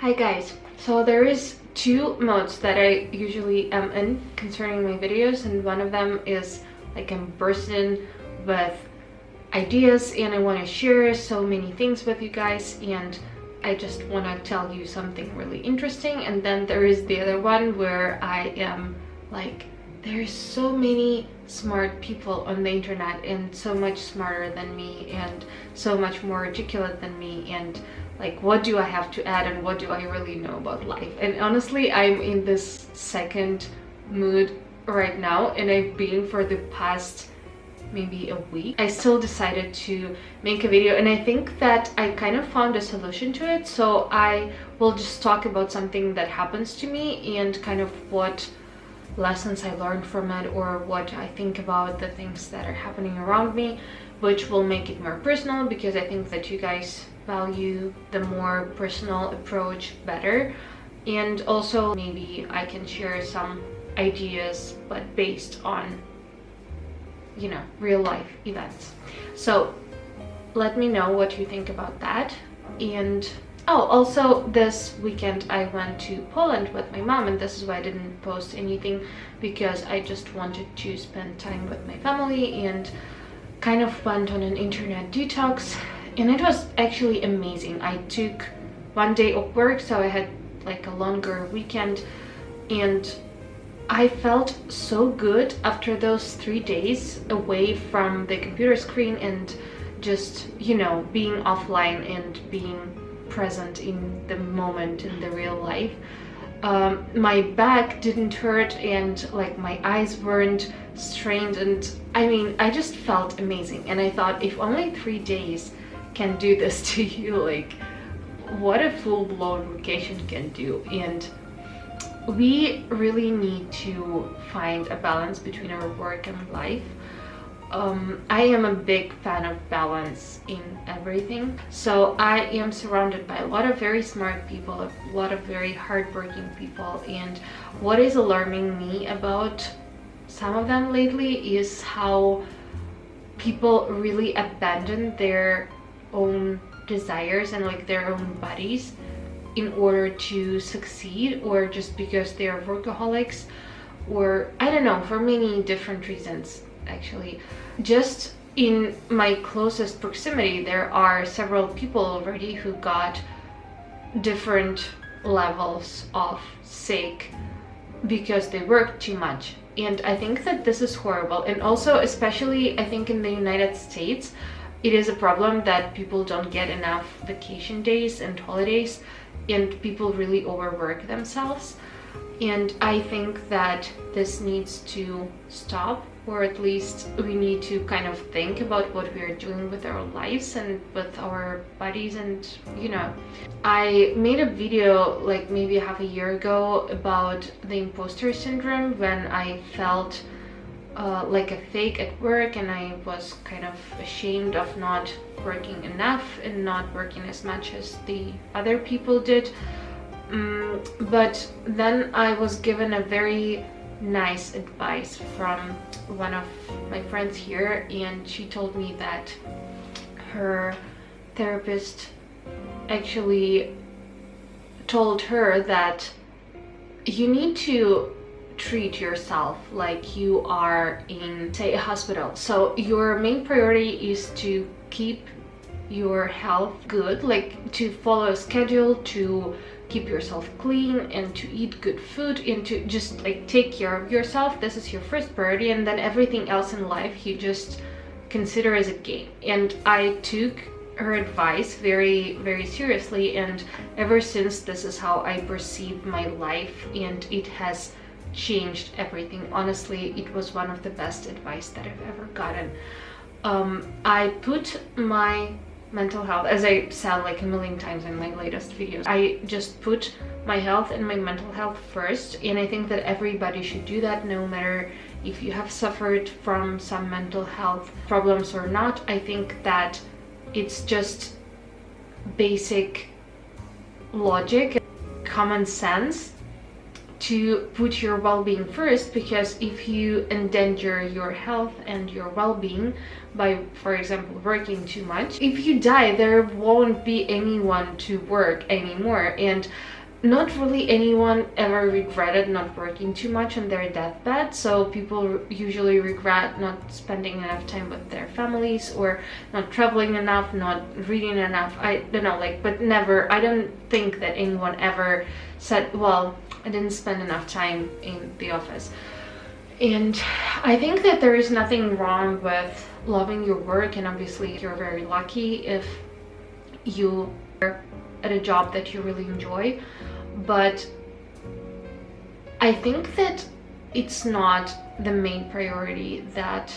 Hi guys, so there is two modes that I usually am in concerning my videos, and one of them is like I'm bursting with ideas and I want to share so many things with you guys, and I just want to tell you something really interesting. And then there is the other one where I am like, there's so many smart people on the internet and so much smarter than me and so much more articulate than me, and like, what do I have to add and what do I really know about life? And honestly, I'm in this second mood right now, and I've been for the past maybe a week. I still decided to make a video, and I think that I kind of found a solution to it. So I will just talk about something that happens to me and kind of what lessons I learned from it, or what I think about the things that are happening around me, which will make it more personal, because I think that you guys value the more personal approach better. And also maybe I can share some ideas, but based on, you know, real life events. So let me know what you think about that. And also this weekend I went to Poland with my mom, and this is why I didn't post anything, because I just wanted to spend time with my family and kind of went on an internet detox, and it was actually amazing. I took one day of work, so I had like a longer weekend, and I felt so good after those 3 days away from the computer screen and just, you know, being offline and being present in the moment, in the real life. My back didn't hurt, and like my eyes weren't strained, and I mean, I just felt amazing. And I thought, if only 3 days can do this to you, like what a full-blown vacation can do. And we really need to find a balance between our work and life. I am a big fan of balance in everything. So I am surrounded by a lot of very smart people, a lot of very hardworking people, and what is alarming me about some of them lately is how people really abandon their own desires and like their own bodies in order to succeed, or just because they are workaholics, or I don't know, for many different reasons. Actually, just in my closest proximity there are several people already who got different levels of sick because they worked too much. And I think that this is horrible. And also, especially I think in the United States, it is a problem that people don't get enough vacation days and holidays, and people really overwork themselves. And I think that this needs to stop, or at least we need to kind of think about what we're doing with our lives and with our bodies. And you know, I made a video like maybe half a year ago about the imposter syndrome, when I felt like a fake at work, and I was kind of ashamed of not working enough and not working as much as the other people did. But then I was given a very nice advice from one of my friends here, and she told me that her therapist actually told her that you need to treat yourself like you are in, say, a hospital. So your main priority is to keep your health good, like to follow a schedule, to keep yourself clean, and to eat good food, and to just like take care of yourself. This is your first priority, and then everything else in life you just consider as a game. And I took her advice very, very seriously, and ever since, this is how I perceive my life, and it has changed everything. Honestly, it was one of the best advice that I've ever gotten. I put my mental health, as I said like a million times in my latest videos, I just put my health and my mental health first, and I think that everybody should do that, no matter if you have suffered from some mental health problems or not. I think that it's just basic logic, common sense to put your well-being first, because if you endanger your health and your well-being by, for example, working too much, if you die, there won't be anyone to work anymore. And not really anyone ever regretted not working too much on their deathbed. So people usually regret not spending enough time with their families, or not traveling enough, not reading enough. I don't know, like, but never, I don't think that anyone ever said, well, I didn't spend enough time in the office. And I think that there is nothing wrong with loving your work, and obviously you're very lucky if you are at a job that you really enjoy. But I think that it's not the main priority that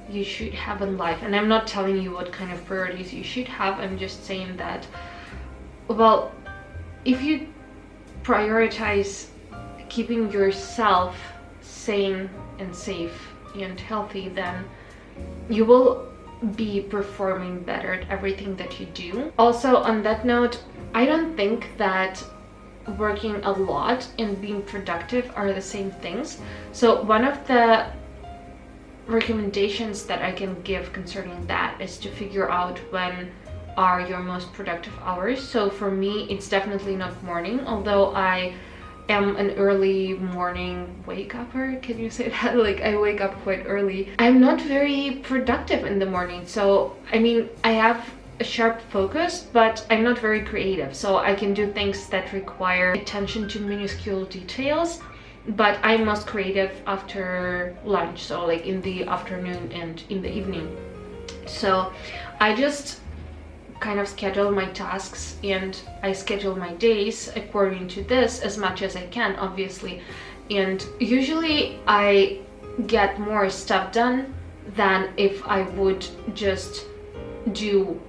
you should have in life. And I'm not telling you what kind of priorities you should have. I'm just saying that, well, if you prioritize keeping yourself sane and safe and healthy, then you will be performing better at everything that you do. Also, on that note, I don't think that working a lot and being productive are the same things. So one of the recommendations that I can give concerning that is to figure out when are your most productive hours. So for me, it's definitely not morning, although I am an early morning wake-upper. Can you say that? Like, I wake up quite early. I'm not very productive in the morning. So I mean, I have a sharp focus, but I'm not very creative. So I can do things that require attention to minuscule details, but I'm most creative after lunch, so like in the afternoon and in the evening. So I just kind of schedule my tasks, and I schedule my days according to this as much as I can, obviously. And usually I get more stuff done than if I would just do,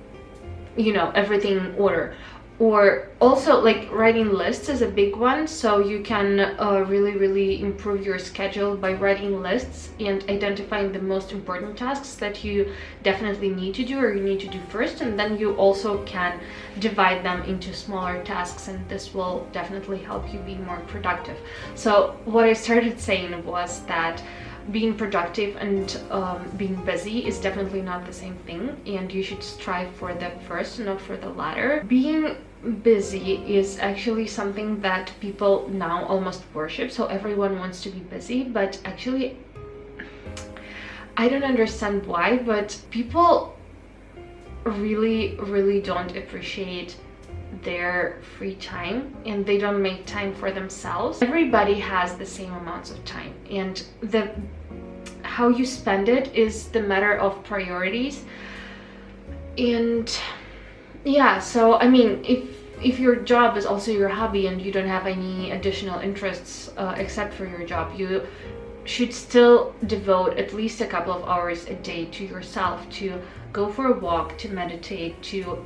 you know, everything in order. Or also, like, writing lists is a big one. So you can really improve your schedule by writing lists and identifying the most important tasks that you definitely need to do, or you need to do first, and then you also can divide them into smaller tasks, and this will definitely help you be more productive. So what I started saying was that being productive and being busy is definitely not the same thing, and you should strive for the first, not for the latter. Being busy is actually something that people now almost worship, so everyone wants to be busy, but actually I don't understand why, but people really don't appreciate their free time, and they don't make time for themselves. Everybody has the same amounts of time, and how you spend it is the matter of priorities. And yeah, so I mean, if your job is also your hobby and you don't have any additional interests except for your job, you should still devote at least a couple of hours a day to yourself, to go for a walk, to meditate, to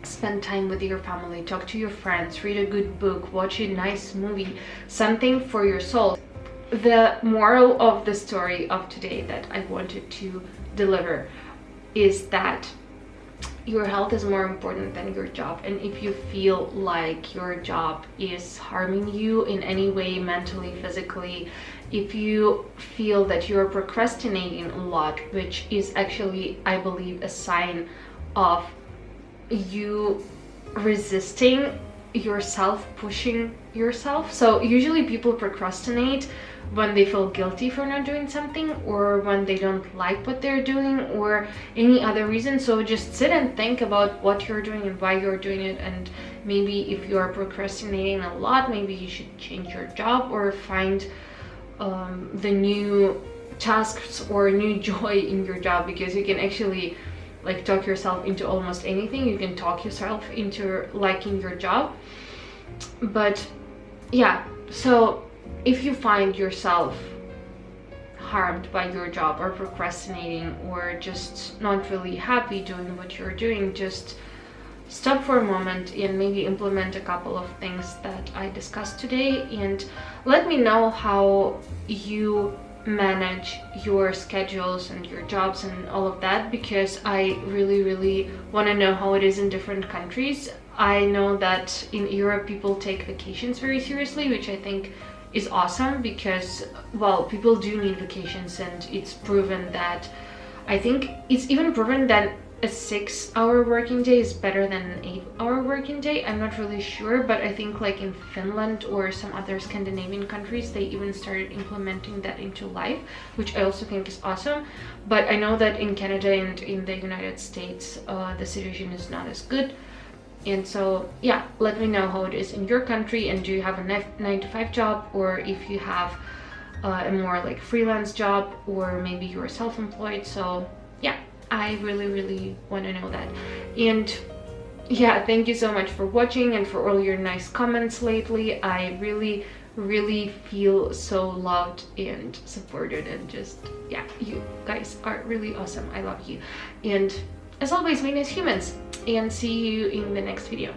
spend time with your family, talk to your friends, read a good book, watch a nice movie, something for your soul. The moral of the story of today that I wanted to deliver is that your health is more important than your job. And if you feel like your job is harming you in any way, mentally, physically, if you feel that you're procrastinating a lot, which is actually, I believe, a sign of you resisting yourself, pushing yourself. So usually people procrastinate when they feel guilty for not doing something, or when they don't like what they're doing, or any other reason. So just sit and think about what you're doing and why you're doing it. And maybe if you are procrastinating a lot, maybe you should change your job, or find the new tasks or new joy in your job, because you can actually like talk yourself into almost anything. You can talk yourself into liking your job. But yeah, so if you find yourself harmed by your job, or procrastinating, or just not really happy doing what you're doing, just stop for a moment and maybe implement a couple of things that I discussed today, and let me know how you manage your schedules and your jobs and all of that, because I really want to know how it is in different countries. I know that in Europe people take vacations very seriously, which I think is awesome because, well, people do need vacations, and it's proven that, I think it's even proven that a 6-hour working day is better than an 8-hour working day. I'm not really sure, but I think like in Finland or some other Scandinavian countries, they even started implementing that into life, which I also think is awesome. But I know that in Canada and in the United States, the situation is not as good. And so yeah, let me know how it is in your country, and do you have a 9-to-5 job, or if you have a more like freelance job, or maybe you're self-employed. So yeah, I really want to know that. And yeah, thank you so much for watching and for all your nice comments lately. I really feel so loved and supported, and just, yeah, you guys are really awesome. I love you. And as always, we nice humans, and see you in the next video.